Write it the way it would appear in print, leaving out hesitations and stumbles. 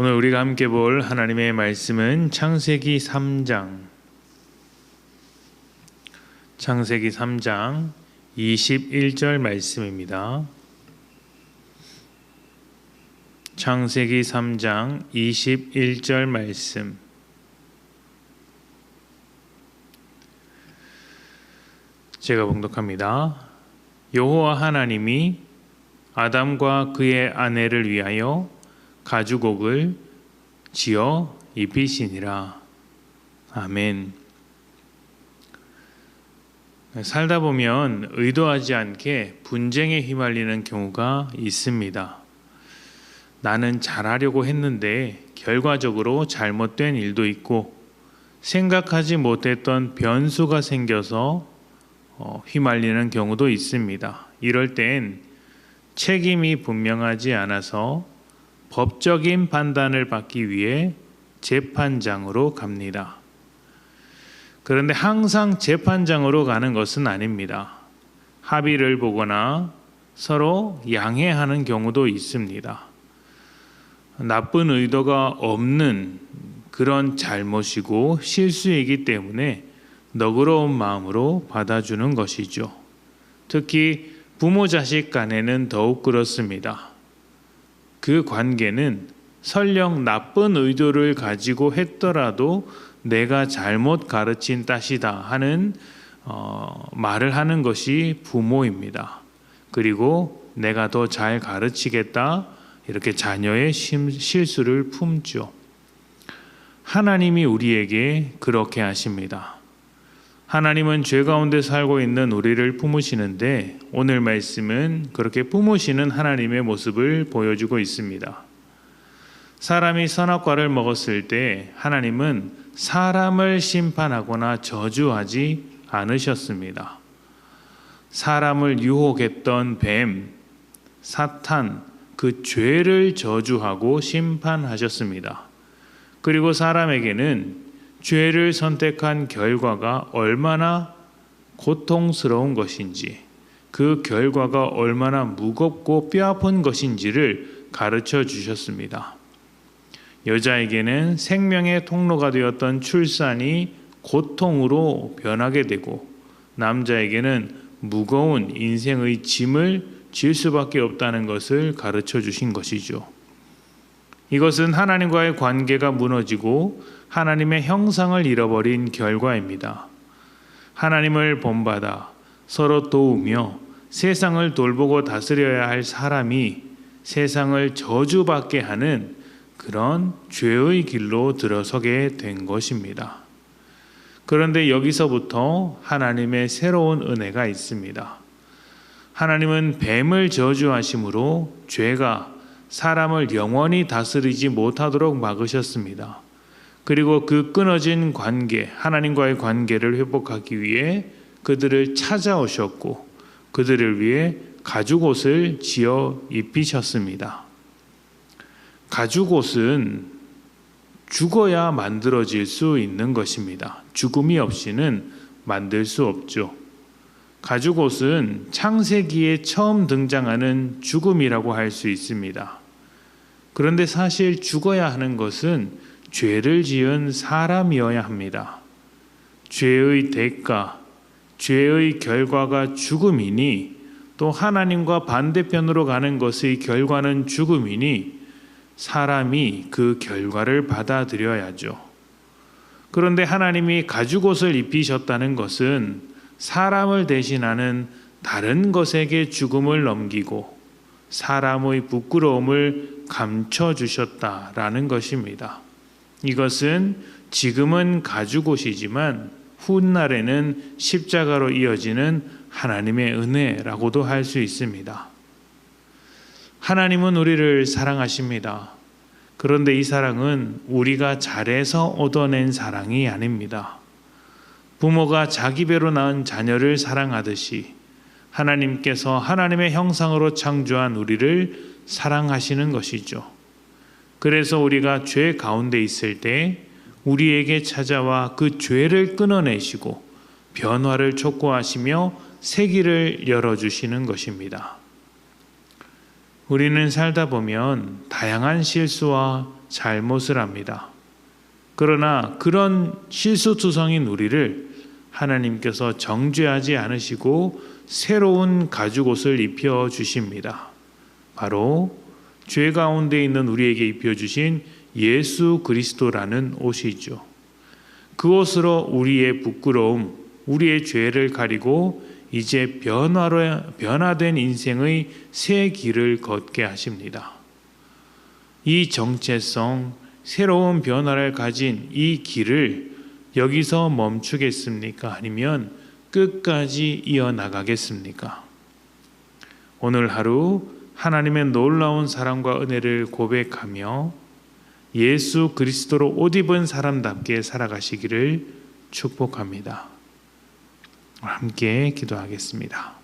오늘 우리가 함께 볼 하나님의 말씀은 창세기 3장 21절 말씀입니다. 창세기 3장 21절 말씀. 제가 봉독합니다. 여호와 하나님이 아담과 그의 아내를 위하여 가죽옷을 지어 입히시니라. 아멘. 살다 보면 의도하지 않게 분쟁에 휘말리는 경우가 있습니다. 나는 잘하려고 했는데 결과적으로 잘못된 일도 있고 생각하지 못했던 변수가 생겨서 휘말리는 경우도 있습니다. 이럴 땐 책임이 분명하지 않아서 법적인 판단을 받기 위해 재판장으로 갑니다. 그런데 항상 재판장으로 가는 것은 아닙니다. 합의를 보거나 서로 양해하는 경우도 있습니다. 나쁜 의도가 없는 그런 잘못이고 실수이기 때문에 너그러운 마음으로 받아주는 것이죠. 특히 부모 자식 간에는 더욱 그렇습니다. 그 관계는 설령 나쁜 의도를 가지고 했더라도 내가 잘못 가르친 탓이다 하는 말을 하는 것이 부모입니다. 그리고 내가 더 잘 가르치겠다 이렇게 자녀의 실수를 품죠. 하나님이 우리에게 그렇게 하십니다. 하나님은 죄 가운데 살고 있는 우리를 품으시는데 오늘 말씀은 그렇게 품으시는 하나님의 모습을 보여주고 있습니다. 사람이 선악과를 먹었을 때 하나님은 사람을 심판하거나 저주하지 않으셨습니다. 사람을 유혹했던 뱀, 사탄, 그 죄를 저주하고 심판하셨습니다. 그리고 사람에게는 죄를 선택한 결과가 얼마나 고통스러운 것인지, 그 결과가 얼마나 무겁고 뼈아픈 것인지를 가르쳐 주셨습니다. 여자에게는 생명의 통로가 되었던 출산이 고통으로 변하게 되고, 남자에게는 무거운 인생의 짐을 질 수밖에 없다는 것을 가르쳐 주신 것이죠. 이것은 하나님과의 관계가 무너지고 하나님의 형상을 잃어버린 결과입니다. 하나님을 본받아 서로 도우며 세상을 돌보고 다스려야 할 사람이 세상을 저주받게 하는 그런 죄의 길로 들어서게 된 것입니다. 그런데 여기서부터 하나님의 새로운 은혜가 있습니다. 하나님은 뱀을 저주하심으로 죄가 사람을 영원히 다스리지 못하도록 막으셨습니다. 그리고 그 끊어진 관계, 하나님과의 관계를 회복하기 위해 그들을 찾아오셨고 그들을 위해 가죽옷을 지어 입히셨습니다. 가죽옷은 죽어야 만들어질 수 있는 것입니다. 죽음이 없이는 만들 수 없죠. 가죽옷은 창세기에 처음 등장하는 죽음이라고 할 수 있습니다. 그런데 사실 죽어야 하는 것은 죄를 지은 사람이어야 합니다. 죄의 대가, 죄의 결과가 죽음이니 또 하나님과 반대편으로 가는 것의 결과는 죽음이니 사람이 그 결과를 받아들여야죠. 그런데 하나님이 가죽옷을 입히셨다는 것은 사람을 대신하는 다른 것에게 죽음을 넘기고 사람의 부끄러움을 감춰주셨다라는 것입니다. 이것은 지금은 가죽옷이지만 훗날에는 십자가로 이어지는 하나님의 은혜라고도 할 수 있습니다. 하나님은 우리를 사랑하십니다. 그런데 이 사랑은 우리가 잘해서 얻어낸 사랑이 아닙니다. 부모가 자기 배로 낳은 자녀를 사랑하듯이 하나님께서 하나님의 형상으로 창조한 우리를 사랑하시는 것이죠. 그래서 우리가 죄 가운데 있을 때 우리에게 찾아와 그 죄를 끊어내시고 변화를 촉구하시며 새 길을 열어주시는 것입니다. 우리는 살다 보면 다양한 실수와 잘못을 합니다. 그러나 그런 실수투성인 우리를 하나님께서 정죄하지 않으시고 새로운 가죽옷을 입혀 주십니다. 바로 죄 가운데 있는 우리에게 입혀 주신 예수 그리스도라는 옷이죠. 그 옷으로 우리의 부끄러움, 우리의 죄를 가리고 이제 변화된 인생의 새 길을 걷게 하십니다. 이 정체성, 새로운 변화를 가진 이 길을 여기서 멈추겠습니까? 아니면 끝까지 이어나가겠습니까? 오늘 하루 하나님의 놀라운 사랑과 은혜를 고백하며 예수 그리스도로 옷 입은 사람답게 살아가시기를 축복합니다. 함께 기도하겠습니다.